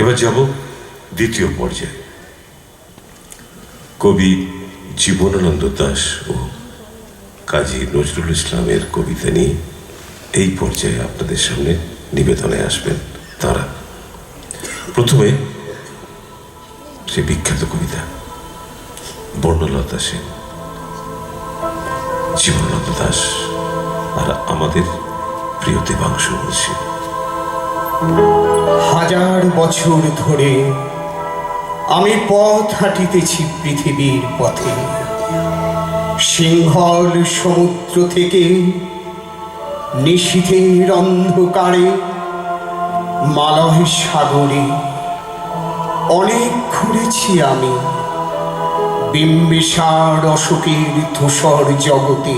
এবার যাব দ্বিতীয় পর্যায়ে। কবি জীবনানন্দ দাশ ও কাজী নজরুল ইসলামের কবিতা নিয়ে এই পর্যায়ে আপনাদের সামনে নিবেদনে আসবেন তারা। প্রথমে সে বিখ্যাত কবিতা বর্ণলতা সেন, জীবনানন্দ দাশ আর আমাদের প্রিয় দেবাংশু মুন্সী। হাজার বছর ধরে আমি পথ হাঁটিতেছি পৃথিবীর পথে, সিংহল সমুদ্র থেকে নিশীথের অন্ধকারে মালয় সাগরে অনেক ঘুরেছি আমি, বিম্বিসার অশোকের ধূসর জগতে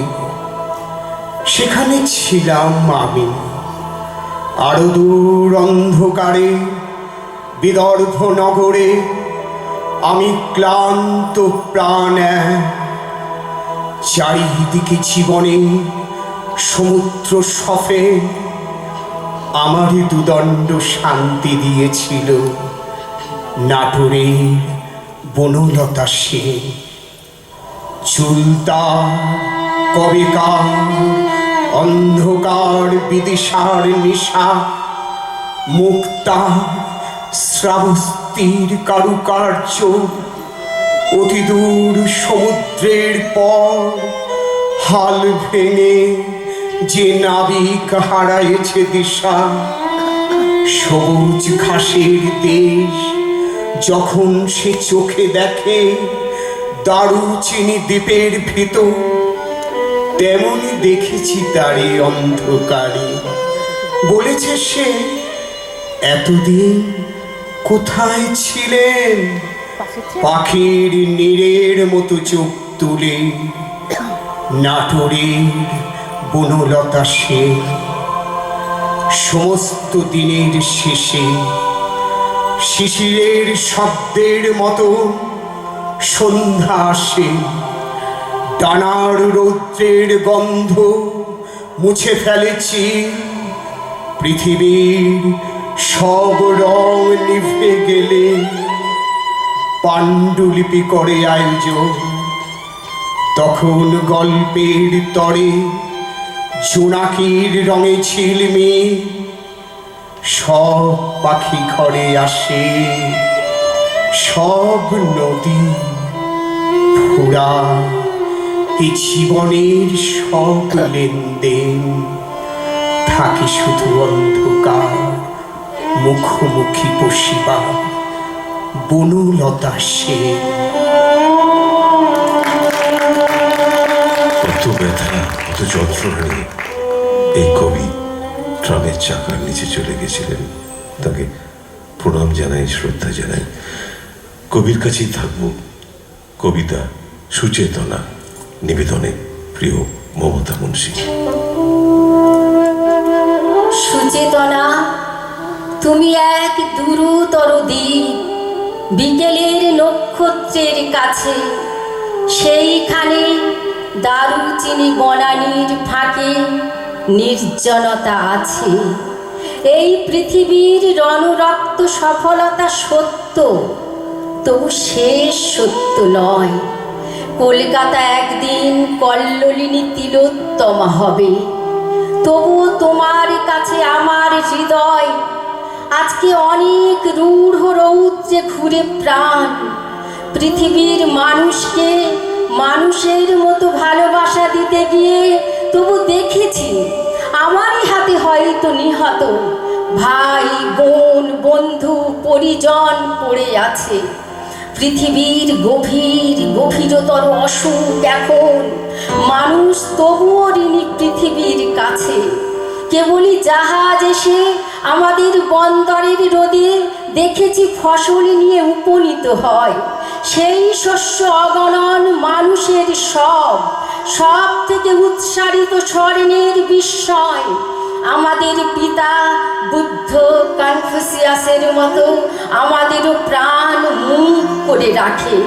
সেখানে ছিলাম আমি। আরো দূর অন্ধকারে বিদর্ভ নগরে আমি ক্লান্ত প্রাণ, চারিদিকে জীবনে সমুদ্র সফে আমার দুদণ্ড শান্তি দিয়েছিল নাটোরের বনলতা সেন। চুলতা কবেকার অন্ধকার বিদিশার নিশা, মুক্তা শ্রাবস্তির কারুকার্য, অতি দূর সমুদ্রের পর হাল ভেঙে যে নাবিক হারাইছে দিশা। সবুজ ঘাসের দেশ যখন সে চোখে দেখে দারুচিনি দ্বীপের ভিতর, তেমনি দেখেছি তারে অন্ধকারে। বলেছে সে, এতদিন কোথায় ছিলেন? পাখির নীড়ের মতো চোখ তুলে নাটোরের বনলতা সেন। সমস্ত দিনের শেষে শিশিরের শব্দের মতো সন্ধ্যা আসে, ডানার রৌদ্রের গন্ধ মুছে ফেলেছি, পৃথিবীর সব রং নিভে গেলে পাণ্ডুলিপি করে আয়োজন। তখন গল্পের তরে জোনাকির রঙে ঝিলমিল, সব পাখি ঘরে আসে, সব নদী ফুরা, এই জীবনের সব লেনদেন থাকে শুধু অন্ধকার মুখোমুখি বসিবা বনলতা সেন। কত ব্যথা, কত যন্ত্রণা নিয়ে এই কবি ট্রামের চাকার নিচে চলে গেছিলেন। তাকে প্রণাম জানাই, শ্রদ্ধা জানাই। কবির কাছেই থাকবো। কবিতা সুচেতনা নিবেদনে প্রিয় মমতা মুন্সী। সুচেতনা, তুমি এক দূরতর দ্বীপ, বিকেলের নক্ষত্রের কাছে, সেইখানে দারুচিনি বনানীর ফাঁকে নির্জনতা আছে। এই পৃথিবীর রণরক্ত সফলতা সত্য, তবু শেষ সত্য নয়। কলকাতা একদিন কল্লোলিনী তিলোত্তমা হবে, তবু তোমার কাছে আমার হৃদয় আজকে অনেক রূঢ় রৌদ্রে ঘুরে প্রাণ। পৃথিবীর মানুষকে মানুষের মতো ভালোবাসা দিতে গিয়ে তবু দেখেছি আমারই হাতে হয়তো নিহত ভাই, বোন, বন্ধু, পরিজন পড়ে আছে। পৃথিবীর গভীরতর অসুখ এখন মানুষ তবুও ঋণী পৃথিবীর কাছে। কেবলই জাহাজ এসে আমাদের বন্দরের রোদে দেখেছি ফসল নিয়ে উপনীত হয়। সেই শস্য অগণন মানুষের সব থেকে উৎসারিত স্বর্ণের বিস্ময়। আমাদের পিতা বুদ্ধ কনফুসিয়াসের মতো আমাদেরও প্রাণ মুখ করে রাখে,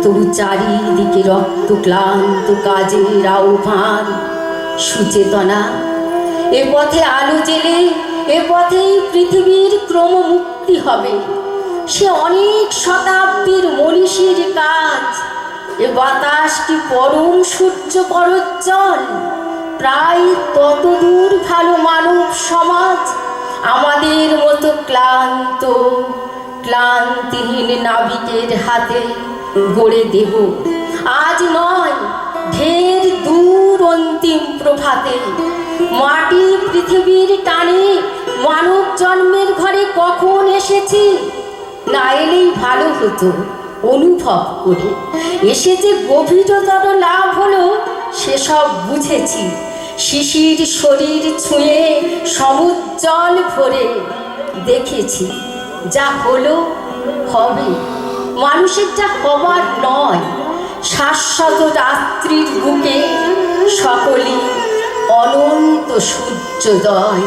তবু চারিদিকে রক্ত ক্লান্ত কাজের আহ্বান। সুচেতনা, এ পথে আলো জেলে এ পথেই পৃথিবীর ক্রমমুক্তি হবে। সে অনেক শতাব্দীর মনীষীর কাজ। এ বাতাস কি পরম সূর্য করজ্জ্বল, প্রায় ততদূর ভালো মানব সমাজ আমাদের মতো ক্লান্তিহীন নাবিকের হাতে গড়ে দেব। আজ নয়, ঢের দূর অন্তিম প্রভাতে। মাটি পৃথিবীর টানে মানব জন্মের ঘরে কখন এসেছি, না এলেই ভালো হতো অনুভব করে। এসে যে গভীরতর লাভ হলো সেসব বুঝেছি। শিশির শরীর ছুঁয়ে সমুজ্জ্বল ভরে দেখেছি, যা হলো হবে। মানুষের যা হবার নয়, শাশ্বত রাত্রির বুকে সকলেই অনন্ত সূর্যোদয়।